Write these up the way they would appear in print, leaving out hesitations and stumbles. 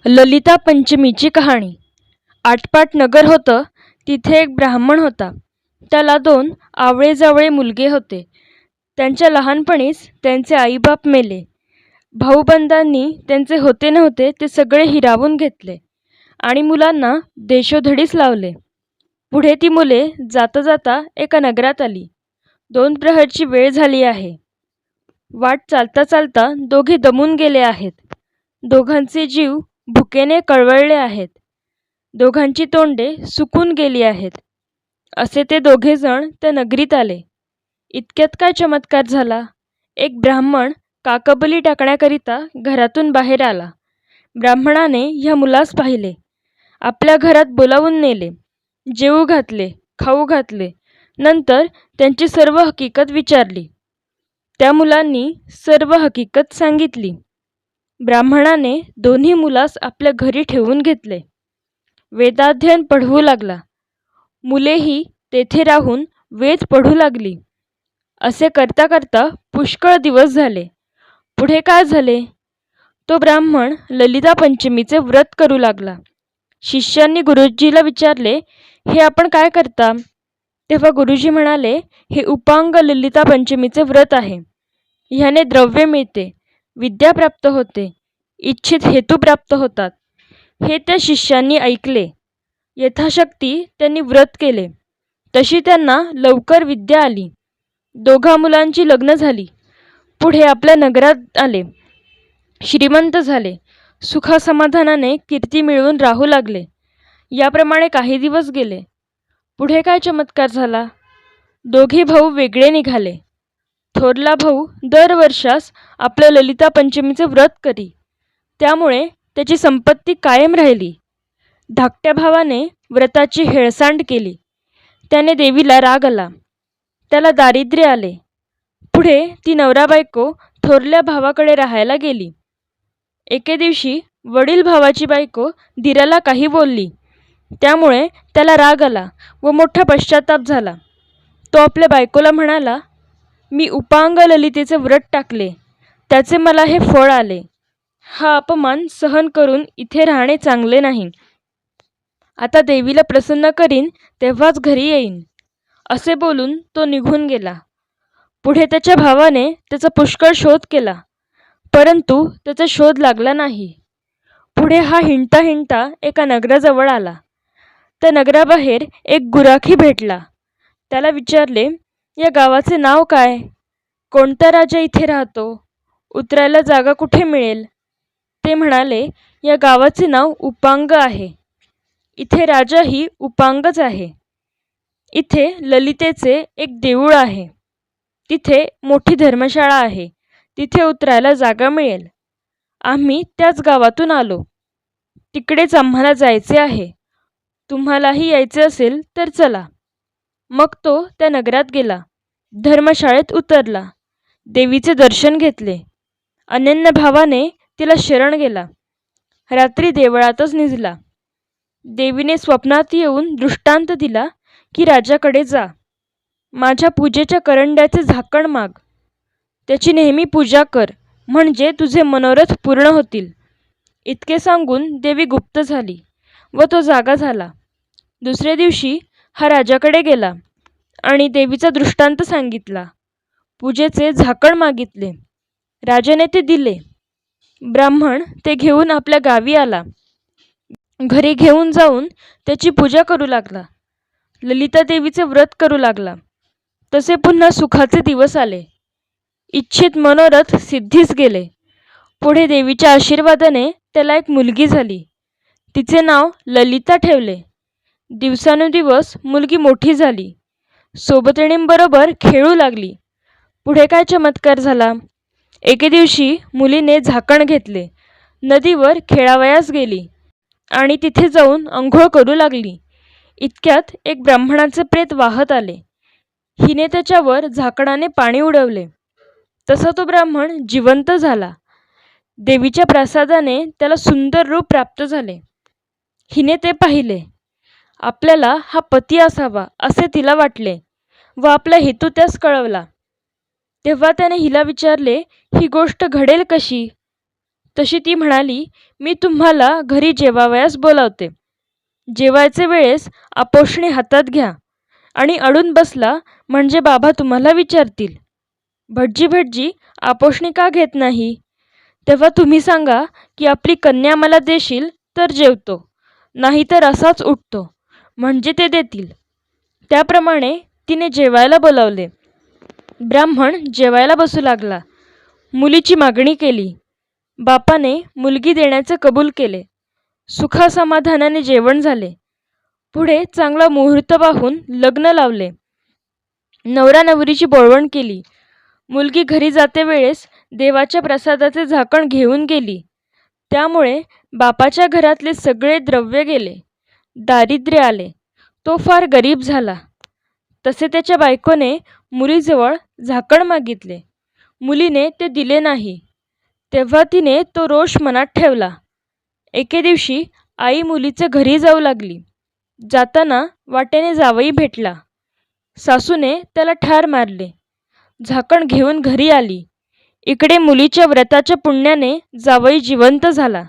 ललिता पंचमीची कहाणी. आटपाट नगर होतं. तिथे एक ब्राह्मण होता. त्याला 2 आवळे-जावळे मुलगे होते. त्यांच्या लहानपणीच त्यांचे आईबाप मेले. भाऊबंदांनी त्यांचे होते नव्हते ते सगळे हिरावून घेतले आणि मुलांना देशोधडीस लावले. पुढे ती मुले जाता जाता एका नगरात आली. 2 प्रहरची वेळ झाली आहे. वाट चालता चालता दोघे दमून गेले आहेत. दोघांचे जीव भुकेने कळवळले आहेत. दोघांची तोंडे सुकून गेली आहेत. असे ते दोघेजण त्या नगरीत आले. इतक्यात काय चमत्कार झाला. एक ब्राह्मण काकबली टाकण्याकरिता घरातून बाहेर आला. ब्राह्मणाने ह्या मुलास पाहिले. आपल्या घरात बोलावून नेले. जेवू घातले, खाऊ घातले. नंतर त्यांची सर्व हकीकत विचारली. त्या मुलांनी सर्व हकीकत सांगितली. ब्राह्मणाने दोन्ही मुलास आपल्या घरी ठेवून घेतले. वेदाध्ययन पढवू लागला. मुलेही तेथे राहून वेद पढू लागली. असे करता करता पुष्कळ दिवस झाले. पुढे काय झाले? तो ब्राह्मण ललिता पंचमीचे व्रत करू लागला. शिष्यांनी गुरुजीला विचारले, हे आपण काय करता? तेव्हा गुरुजी म्हणाले, हे उपांग ललिता पंचमीचे व्रत आहे. ह्याने द्रव्य मिळते, विद्या प्राप्त होते, इच्छित हेतू प्राप्त होतात. हे त्या शिष्यांनी ऐकले. यथाशक्ती त्यांनी व्रत केले. तशी त्यांना लवकर विद्या आली. दोघा मुलांची लग्न झाली. पुढे आपल्या नगरात आले. श्रीमंत झाले. सुखासमाधानाने कीर्ती मिळवून राहू लागले. याप्रमाणे काही दिवस गेले. पुढे काय चमत्कार झाला. दोघे भाऊ वेगळे निघाले. थोरला भाऊ दरवर्षास आपल्या ललिता पंचमीचे व्रत करी. त्यामुळे त्याची संपत्ती कायम राहिली. धाकट्या भावाने व्रताची हेळसांड केली. त्याने देवीला राग आला. त्याला दारिद्र्य आले. पुढे ती नवरा बायको थोरल्या भावाकडे राहायला गेली. एके दिवशी वडील भावाची बायको दिराला काही बोलली. त्यामुळे त्याला राग आला व मोठा पश्चाताप झाला. तो आपल्या बायकोला म्हणाला, मी उपांग ललितेचे व्रत टाकले, त्याचे मला हे फळ आले. हा अपमान सहन करून इथे राहणे चांगले नाही. आता देवीला प्रसन्न करीन तेव्हाच घरी येईन. असे बोलून तो निघून गेला. पुढे त्याच्या भावाने त्याचा पुष्कळ शोध केला, परंतु त्याचा शोध लागला नाही. पुढे हा हिंडता हिंडता एका नगराजवळ आला. त्या नगराबाहेर एक गुराखी भेटला. त्याला विचारले, या गावाचे नाव काय? कोणता राजा इथे राहतो? उतरायला जागा कुठे मिळेल? ते म्हणाले, या गावाचे नाव उपांग आहे. इथे राजाही उपांगच आहे. इथे ललितेचे एक देऊळ आहे. तिथे मोठी धर्मशाळा आहे. तिथे उतरायला जागा मिळेल. आम्ही त्याच गावातून आलो. तिकडेच आम्हाला जायचे आहे. तुम्हालाही यायचे असेल तर चला. मग तो त्या नगरात गेला. धर्मशाळेत उतरला. देवीचे दर्शन घेतले. अनन्य भावाने तिला शरण गेला. रात्री देवळातच निजला. देवीने स्वप्नात येऊन दृष्टांत दिला की राजाकडे जा. माझ्या पूजेच्या करंड्याचे झाकण माग. त्याची नेहमी पूजा कर, म्हणजे तुझे मनोरथ पूर्ण होतील. इतके सांगून देवी गुप्त झाली व तो जागा झाला. दुसऱ्या दिवशी हा राजाकडे गेला आणि देवीचा दृष्टांत सांगितला. पूजेचे झाकण मागितले. राजाने ते दिले. ब्राह्मण ते घेऊन आपल्या गावी आला. घरी घेऊन जाऊन त्याची पूजा करू लागला. ललिता देवीचे व्रत करू लागला. तसे पुन्हा सुखाचे दिवस आले. इच्छित मनोरथ सिद्धीस गेले. पुढे देवीच्या आशीर्वादाने त्याला एक मुलगी झाली. तिचे नाव ललिता ठेवले. दिवसानुदिवस मुलगी मोठी झाली. सोबतिणींबरोबर खेळू लागली. पुढे काय चमत्कार झाला. एके दिवशी मुलीने झाकण घेतले. नदीवर खेळावयास गेली आणि तिथे जाऊन अंघोळ करू लागली. इतक्यात एक ब्राह्मणाचे प्रेत वाहत आले. हिने त्याच्यावर झाकणाने पाणी उडवले. तसा तो ब्राह्मण जिवंत झाला. देवीच्या प्रसादाने त्याला सुंदर रूप प्राप्त झाले. हिने ते पाहिले. आपल्याला हा पती असावा असे तिला वाटले व आपला हेतू त्यास कळवला. तेव्हा त्याने हिला विचारले, ही गोष्ट घडेल कशी? तशी ती म्हणाली, मी तुम्हाला घरी जेवावयास बोलावते. जेवायचे वेळेस आपोषणे हातात घ्या आणि अडून बसला म्हणजे बाबा तुम्हाला विचारतील, भटजी भटजी आपोषणे का घेत नाही? तेव्हा तुम्ही सांगा की आपली कन्या मला देशील तर जेवतो, नाहीतर असाच उठतो, म्हणजे ते देतील. त्याप्रमाणे तिने जेवायला बोलावले. ब्राह्मण जेवायला बसू लागला. मुलीची मागणी केली. बापाने मुलगी देण्याचे कबूल केले. सुखासमाधानाने जेवण झाले. पुढे चांगला मुहूर्त पाहून लग्न लावले. नवरा नवरीची बोळवण केली. मुलगी घरी जाते वेळेस देवाच्या प्रसादाचे झाकण घेऊन गेली. त्यामुळे बापाच्या घरातले सगळे द्रव्य गेले. दारिद्र्य आले. तो फार गरीब झाला. तसे त्याच्या बायकोने मुलीजवळ झाकण मागितले. मुलीने ते दिले नाही. तेव्हा तिने तो रोष मनात ठेवला. एके दिवशी आई मुलीच्या घरी जाऊ लागली. जाताना वाटेने जावई भेटला. सासूने त्याला ठार मारले. झाकण घेऊन घरी आली. इकडे मुलीच्या व्रताच्या पुण्याने जावई जिवंत झाला.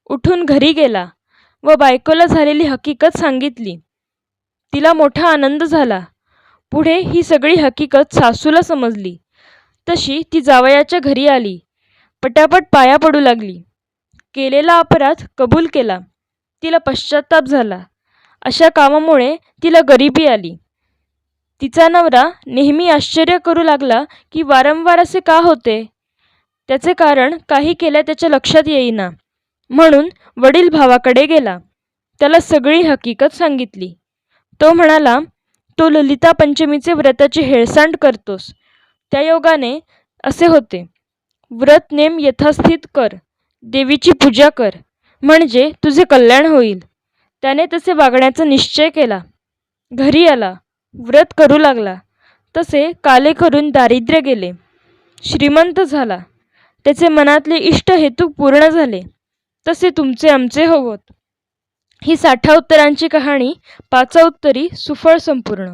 उठून घरी गेला व बायकोला झालेली हकीकत सांगितली. तिला मोठा आनंद झाला. पुढे ही सगळी हकीकत सासूला समजली. तशी ती जावयाच्या घरी आली. पटापट पाया पडू लागली. केलेला अपराध कबूल केला. तिला पश्चाताप झाला. अशा कामामुळे तिला गरिबी आली. तिचा नवरा नेहमी आश्चर्य करू लागला की वारंवार असे का होते. त्याचे कारण काही केल्या त्याच्या लक्षात येईना. म्हणून वडील भावाकडे गेला. त्याला सगळी हकीकत सांगितली. तो म्हणाला, तो ललिता पंचमीचे व्रताची हेळसांड करतोस. त्या योगाने असे होते. व्रत नेम यथास्थित कर, देवीची पूजा कर, म्हणजे तुझे कल्याण होईल. त्याने तसे वागण्याचा निश्चय केला. घरी आला. व्रत करू लागला. तसे काले करून दारिद्र्य गेले. श्रीमंत झाला. त्याचे मनातले इष्ट हेतू पूर्ण झाले. तसे तुमचे आमचे होवोत. ही 60 उत्तरांची कहाणी 5 उत्तरी सुफळ संपूर्ण.